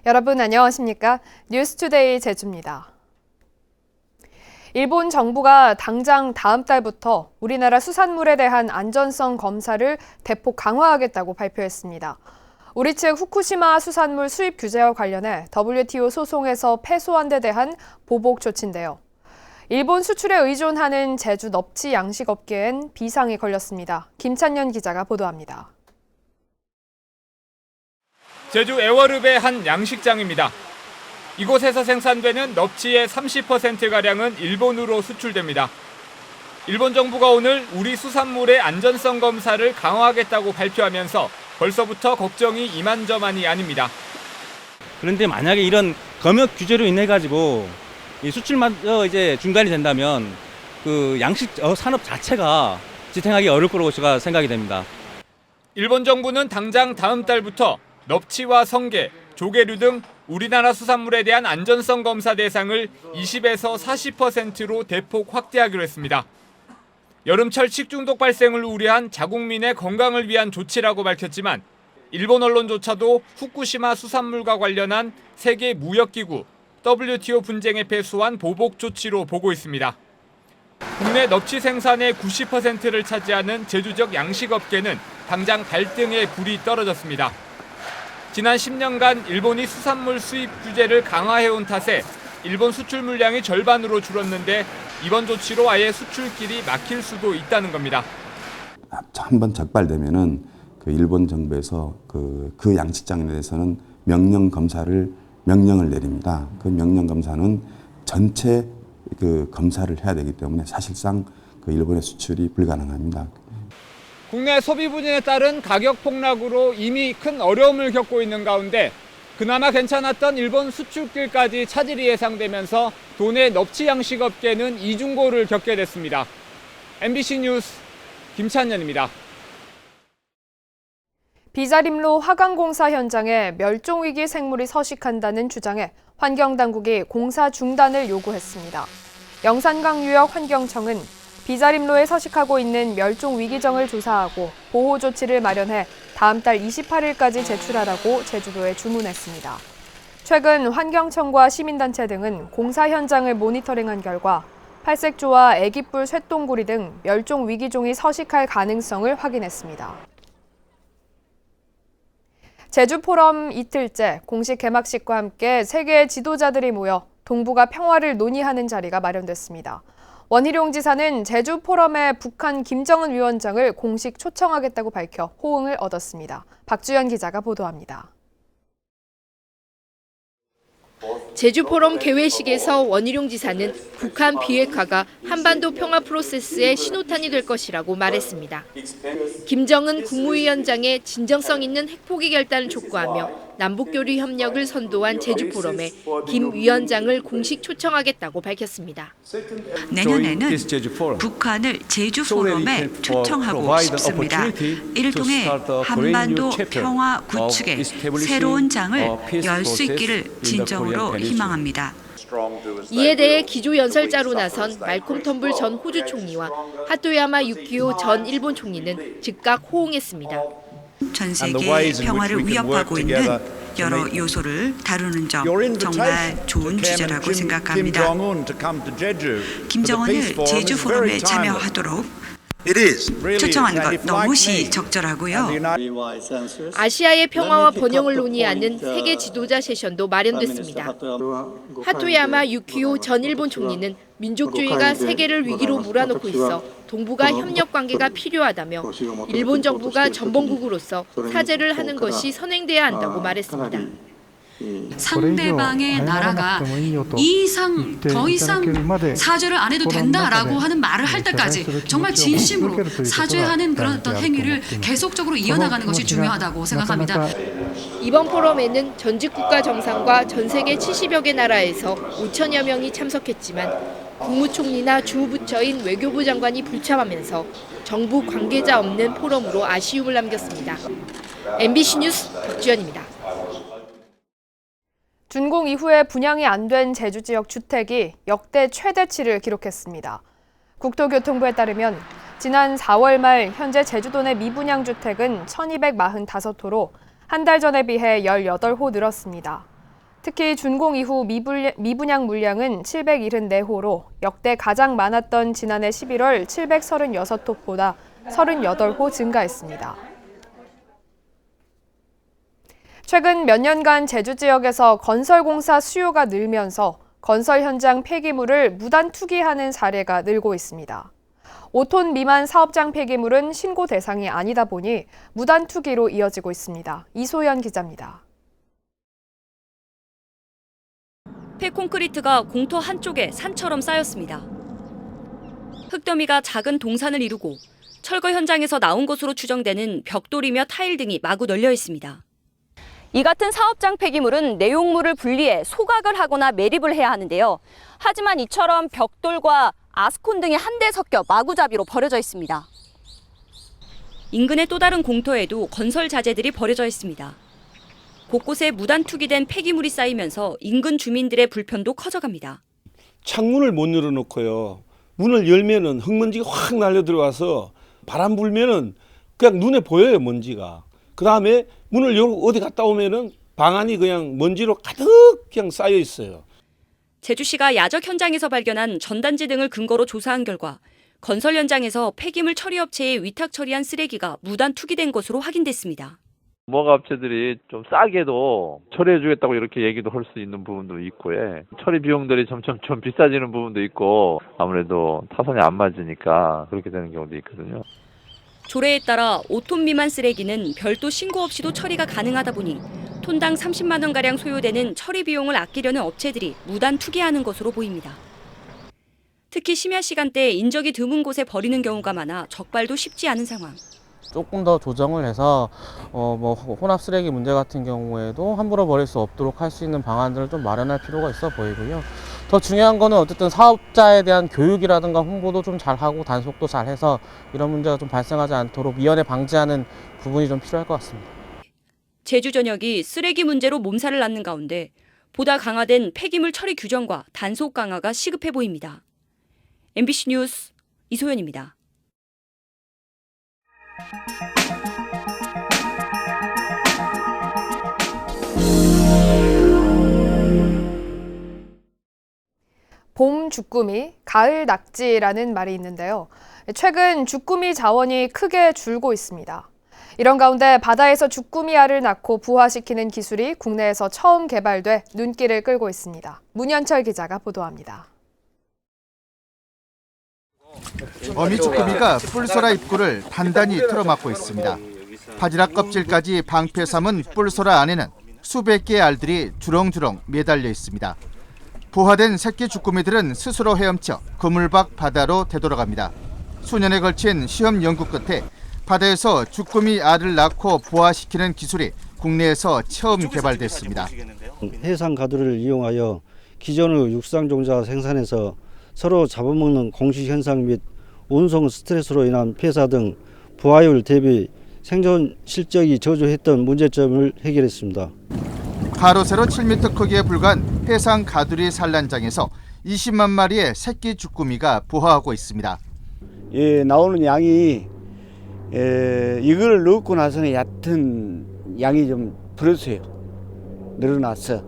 여러분 안녕하십니까? 뉴스투데이 제주입니다. 일본 정부가 당장 다음 달부터 우리나라 수산물에 대한 안전성 검사를 대폭 강화하겠다고 발표했습니다. 우리 측 후쿠시마 수산물 수입 규제와 관련해 WTO 소송에서 패소한 데 대한 보복 조치인데요. 일본 수출에 의존하는 제주 넙치 양식업계엔 비상이 걸렸습니다. 김찬년 기자가 보도합니다. 제주 애월읍의 한 양식장입니다. 이곳에서 생산되는 넙치의 30%가량은 일본으로 수출됩니다. 일본 정부가 오늘 우리 수산물의 안전성 검사를 강화하겠다고 발표하면서 벌써부터 걱정이 이만저만이 아닙니다. 그런데 만약에 이런 검역 규제로 인해 가지고 이 수출마저 이제 중단이 된다면 그 양식 산업 자체가 지탱하기 어려울 거라고 제가 생각이 됩니다. 일본 정부는 당장 다음 달부터 넙치와 성게, 조개류 등 우리나라 수산물에 대한 안전성 검사 대상을 20에서 40%로 대폭 확대하기로 했습니다. 여름철 식중독 발생을 우려한 자국민의 건강을 위한 조치라고 밝혔지만 일본 언론조차도 후쿠시마 수산물과 관련한 세계 무역기구 WTO 분쟁에 패소한 보복 조치로 보고 있습니다. 국내 넙치 생산의 90%를 차지하는 제주적 양식업계는 당장 발등에 불이 떨어졌습니다. 지난 10년간 일본이 수산물 수입 규제를 강화해온 탓에 일본 수출 물량이 절반으로 줄었는데 이번 조치로 아예 수출길이 막힐 수도 있다는 겁니다. 한번 적발되면은 그 일본 정부에서 그 양식장에 대해서는 명령을 내립니다. 그 명령 검사는 전체 그 검사를 해야 되기 때문에 사실상 그 일본의 수출이 불가능합니다. 국내 소비 부진에 따른 가격 폭락으로 이미 큰 어려움을 겪고 있는 가운데 그나마 괜찮았던 일본 수출길까지 차질이 예상되면서 도내 넙치 양식업계는 이중고를 겪게 됐습니다. MBC 뉴스 김찬년입니다. 비자림로 화강공사 현장에 멸종위기 생물이 서식한다는 주장에 환경당국이 공사 중단을 요구했습니다. 영산강유역 환경청은 비자림로에 서식하고 있는 멸종위기종을 조사하고 보호 조치를 마련해 다음 달 28일까지 제출하라고 제주도에 주문했습니다. 최근 환경청과 시민단체 등은 공사 현장을 모니터링한 결과 팔색조와 애기뿔 쇠똥구리 등 멸종위기종이 서식할 가능성을 확인했습니다. 제주포럼 이틀째 공식 개막식과 함께 세계 지도자들이 모여 동북아 평화를 논의하는 자리가 마련됐습니다. 원희룡 지사는 제주 포럼에 북한 김정은 위원장을 공식 초청하겠다고 밝혀 호응을 얻었습니다. 박주연 기자가 보도합니다. 제주 포럼 개회식에서 원희룡 지사는 북한 비핵화가 한반도 평화 프로세스의 신호탄이 될 것이라고 말했습니다. 김정은 국무위원장의 진정성 있는 핵포기 결단을 촉구하며 남북교류 협력을 선도한 제주 포럼에 김 위원장을 공식 초청하겠다고 밝혔습니다. 내년에는 북한을 제주 포럼에 초청하고 싶습니다. 이를 통해 한반도 평화 구축의 새로운 장을 열 수 있기를 진정으로 희망합니다. 이에 대해 기조연설자로 나선 말콤 텀블 전 호주 총리와 하토야마 유키오 전 일본 총리는 즉각 호응했습니다. 전 세계 평화를 위협하고 있는 여러 요소를 다루는 점 정말 좋은 주제라고 생각합니다. 김정은을 제주 포럼에 참여하도록 초청한 것 너무 적절하고요. 아시아의 평화와 번영을 논의하는 세계 지도자 세션도 마련됐습니다. 하토야마 유키오 전 일본 총리는 민족주의가 세계를 위기로 몰아넣고 있어 동북아 협력 관계가 필요하다며 일본 정부가 전범국으로서 사죄를 하는 것이 선행돼야 한다고 말했습니다. 상대방의 나라가 더 이상 사죄를 안 해도 된다라고 하는 말을 할 때까지 정말 진심으로 사죄하는 그런 어떤 행위를 계속적으로 이어나가는 것이 중요하다고 생각합니다. 이번 포럼에는 전직 국가 정상과 전 세계 70여 개 나라에서 5천여 명이 참석했지만 국무총리나 주무부처인 외교부 장관이 불참하면서 정부 관계자 없는 포럼으로 아쉬움을 남겼습니다. MBC 뉴스 박주연입니다. 준공 이후에 분양이 안 된 제주 지역 주택이 역대 최대치를 기록했습니다. 국토교통부에 따르면 지난 4월 말 현재 제주도 내 미분양 주택은 1,245호로 한 달 전에 비해 18호 늘었습니다. 특히 준공 이후 미분양 물량은 774호로 역대 가장 많았던 지난해 11월 736호보다 38호 증가했습니다. 최근 몇 년간 제주 지역에서 건설공사 수요가 늘면서 건설 현장 폐기물을 무단 투기하는 사례가 늘고 있습니다. 5톤 미만 사업장 폐기물은 신고 대상이 아니다 보니 무단 투기로 이어지고 있습니다. 이소연 기자입니다. 폐콘크리트가 공터 한쪽에 산처럼 쌓였습니다. 흙더미가 작은 동산을 이루고 철거 현장에서 나온 것으로 추정되는 벽돌이며 타일 등이 마구 널려 있습니다. 이 같은 사업장 폐기물은 내용물을 분리해 소각을 하거나 매립을 해야 하는데요. 하지만 이처럼 벽돌과 아스콘 등이 한데 섞여 마구잡이로 버려져 있습니다. 인근의 또 다른 공터에도 건설 자재들이 버려져 있습니다. 곳곳에 무단 투기된 폐기물이 쌓이면서 인근 주민들의 불편도 커져갑니다. 창문을 못 열어놓고요. 문을 열면은 흙먼지가 확 날려 들어와서 바람 불면은 그냥 눈에 보여요, 먼지가. 그 다음에 문을 열고 어디 갔다 오면은 방 안이 그냥 먼지로 가득 그냥 쌓여 있어요. 제주시가 야적 현장에서 발견한 전단지 등을 근거로 조사한 결과 건설 현장에서 폐기물 처리업체에 위탁 처리한 쓰레기가 무단 투기된 것으로 확인됐습니다. 무허가업체들이 좀 싸게도 처리해주겠다고 이렇게 얘기도 할 수 있는 부분도 있고, 처리 비용들이 점점 좀 비싸지는 부분도 있고, 아무래도 타선이 안 맞으니까 그렇게 되는 경우도 있거든요. 조례에 따라 5톤 미만 쓰레기는 별도 신고 없이도 처리가 가능하다 보니 톤당 30만 원가량 소요되는 처리 비용을 아끼려는 업체들이 무단 투기하는 것으로 보입니다. 특히 심야 시간대에 인적이 드문 곳에 버리는 경우가 많아 적발도 쉽지 않은 상황. 조금 더 조정을 해서 혼합 쓰레기 문제 같은 경우에도 함부로 버릴 수 없도록 할 수 있는 방안들을 좀 마련할 필요가 있어 보이고요. 더 중요한 거는 어쨌든 사업자에 대한 교육이라든가 홍보도 좀 잘하고 단속도 잘해서 이런 문제가 좀 발생하지 않도록 미연에 방지하는 부분이 좀 필요할 것 같습니다. 제주 전역이 쓰레기 문제로 몸살을 앓는 가운데 보다 강화된 폐기물 처리 규정과 단속 강화가 시급해 보입니다. MBC 뉴스 이소연입니다. 봄 주꾸미, 가을 낙지라는 말이 있는데요. 최근 주꾸미 자원이 크게 줄고 있습니다. 이런 가운데 바다에서 주꾸미 알을 낳고 부화시키는 기술이 국내에서 처음 개발돼 눈길을 끌고 있습니다. 문현철 기자가 보도합니다. 어미주꾸미가 뿔소라 입구를 단단히 틀어막고 있습니다. 바지락 껍질까지 방패 삼은 뿔소라 안에는 수백 개의 알들이 주렁주렁 매달려 있습니다. 부화된 새끼 주꾸미들은 스스로 헤엄쳐 그물박 바다로 되돌아갑니다. 수년에 걸친 시험 연구 끝에 바다에서 주꾸미 알을 낳고 부화시키는 기술이 국내에서 처음 개발됐습니다. 해상 가두리를 이용하여 기존의 육상종자 생산에서 서로 잡아먹는 공시 현상 및 운송 스트레스로 인한 폐사 등 부화율 대비 생존 실적이 저조했던 문제점을 해결했습니다. 가로 세로 7m 크기에 불과한 해상 가두리 산란장에서 20만 마리의 새끼 주꾸미가 부화하고 있습니다. 나오는 양이 이걸 넣고 나서는 얕은 양이 좀 줄었어요. 늘어났어.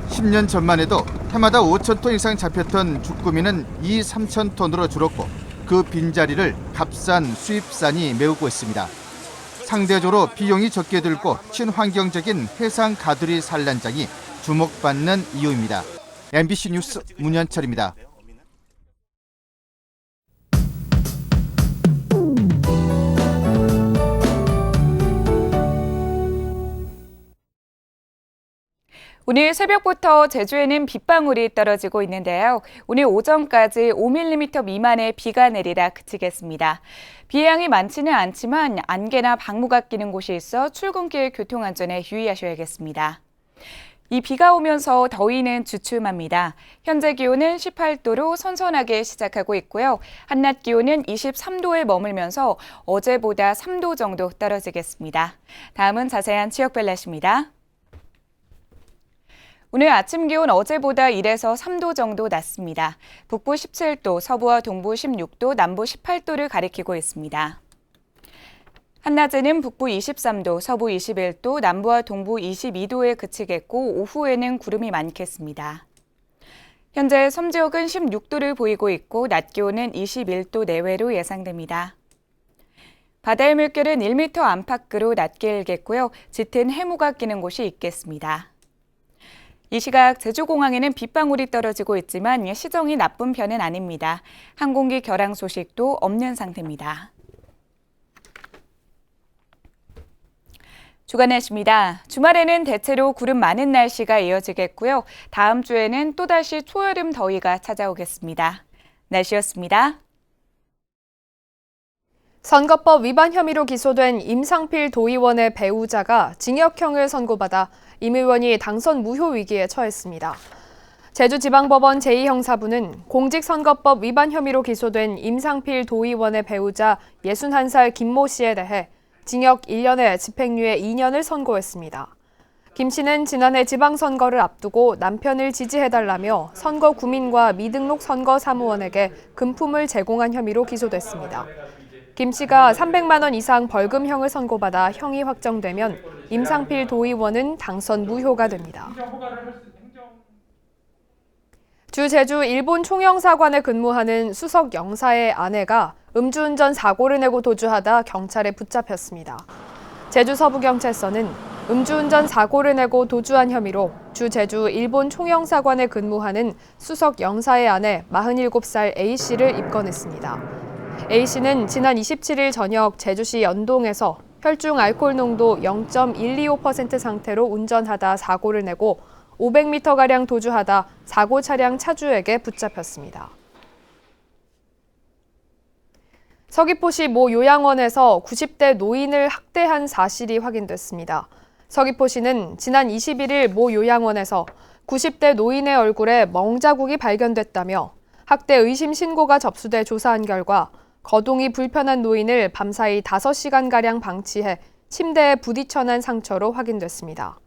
10년 전만 해도 해마다 5,000톤 이상 잡혔던 주꾸미는 2-3,000톤으로 줄었고 그 빈자리를 값싼 수입산이 메우고 있습니다. 상대적으로 비용이 적게 들고 친환경적인 해상 가두리 산란장이 주목받는 이유입니다. MBC 뉴스 문현철입니다. 오늘 새벽부터 제주에는 빗방울이 떨어지고 있는데요. 오늘 오전까지 5mm 미만의 비가 내리다 그치겠습니다. 비의 양이 많지는 않지만 안개나 방무가 끼는 곳이 있어 출근길 교통안전에 유의하셔야겠습니다. 이 비가 오면서 더위는 주춤합니다. 현재 기온은 18도로 선선하게 시작하고 있고요. 한낮 기온은 23도에 머물면서 어제보다 3도 정도 떨어지겠습니다. 다음은 자세한 지역별 날씨입니다. 오늘 아침 기온 어제보다 1에서 3도 정도 낮습니다. 북부 17도, 서부와 동부 16도, 남부 18도를 가리키고 있습니다. 한낮에는 북부 23도, 서부 21도, 남부와 동부 22도에 그치겠고 오후에는 구름이 많겠습니다. 현재 섬 지역은 16도를 보이고 있고 낮 기온은 21도 내외로 예상됩니다. 바다의 물결은 1m 안팎으로 낮게 일겠고요. 짙은 해무가 끼는 곳이 있겠습니다. 이 시각 제주공항에는 빗방울이 떨어지고 있지만 시정이 나쁜 편은 아닙니다. 항공기 결항 소식도 없는 상태입니다. 주간 날씨입니다. 주말에는 대체로 구름 많은 날씨가 이어지겠고요. 다음 주에는 또다시 초여름 더위가 찾아오겠습니다. 날씨였습니다. 선거법 위반 혐의로 기소된 임상필 도의원의 배우자가 징역형을 선고받아 임 의원이 당선 무효 위기에 처했습니다. 제주지방법원 제2형사부는 공직선거법 위반 혐의로 기소된 임상필 도의원의 배우자 61살 김모 씨에 대해 징역 1년에 집행유예 2년을 선고했습니다. 김 씨는 지난해 지방선거를 앞두고 남편을 지지해달라며 선거 구민과 미등록 선거사무원에게 금품을 제공한 혐의로 기소됐습니다. 김 씨가 300만 원 이상 벌금형을 선고받아 형이 확정되면 임상필 도의원은 당선 무효가 됩니다. 주 제주 일본 총영사관에 근무하는 수석 영사의 아내가 음주운전 사고를 내고 도주하다 경찰에 붙잡혔습니다. 제주 서부경찰서는 음주운전 사고를 내고 도주한 혐의로 주 제주 일본 총영사관에 근무하는 수석 영사의 아내 47살 A씨를 입건했습니다. A씨는 지난 27일 저녁 제주시 연동에서 혈중 알코올 농도 0.125% 상태로 운전하다 사고를 내고 500m가량 도주하다 사고 차량 차주에게 붙잡혔습니다. 서귀포시 모 요양원에서 90대 노인을 학대한 사실이 확인됐습니다. 서귀포시는 지난 21일 모 요양원에서 90대 노인의 얼굴에 멍자국이 발견됐다며 학대 의심 신고가 접수돼 조사한 결과 거동이 불편한 노인을 밤사이 5시간가량 방치해 침대에 부딪혀 난 상처로 확인됐습니다.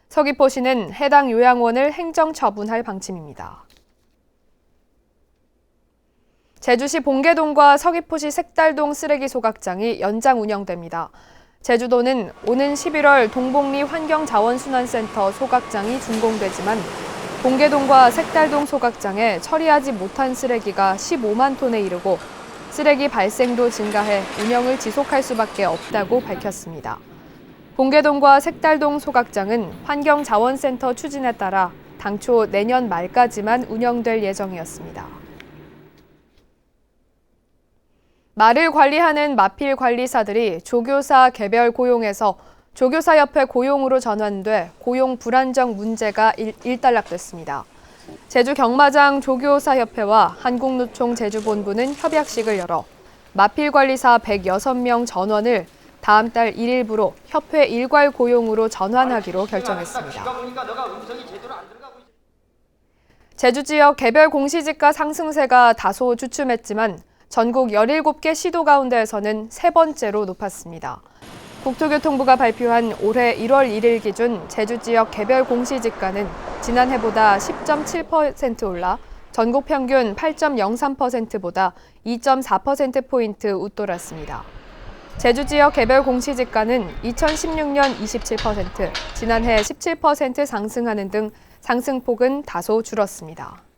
서귀포시는 해당 요양원을 행정처분할 방침입니다. 제주시 봉계동과 서귀포시 색달동 쓰레기 소각장이 연장 운영됩니다. 제주도는 오는 11월 동복리 환경자원순환센터 소각장이 준공되지만 봉계동과 색달동 소각장에 처리하지 못한 쓰레기가 15만 톤에 이르고 쓰레기 발생도 증가해 운영을 지속할 수밖에 없다고 밝혔습니다. 봉계동과 색달동 소각장은 환경자원센터 추진에 따라 당초 내년 말까지만 운영될 예정이었습니다. 말을 관리하는 마필관리사들이 조교사 개별 고용에서 조교사협회 고용으로 전환돼 고용 불안정 문제가 일단락됐습니다. 제주경마장 조교사협회와 한국노총 제주본부는 협약식을 열어 마필관리사 106명 전원을 다음 달 1일부로 협회 일괄 고용으로 전환하기로 결정했습니다. 제주 지역 개별 공시지가 상승세가 다소 주춤했지만 전국 17개 시도 가운데에서는 세 번째로 높았습니다. 국토교통부가 발표한 올해 1월 1일 기준 제주 지역 개별 공시지가는 지난해보다 10.7% 올라 전국 평균 8.03%보다 2.4%포인트 웃돌았습니다. 제주 지역 개별 공시지가는 2016년 27%, 지난해 17% 상승하는 등 상승폭은 다소 줄었습니다.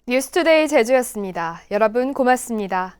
뉴스투데이 제주였습니다. 여러분 고맙습니다.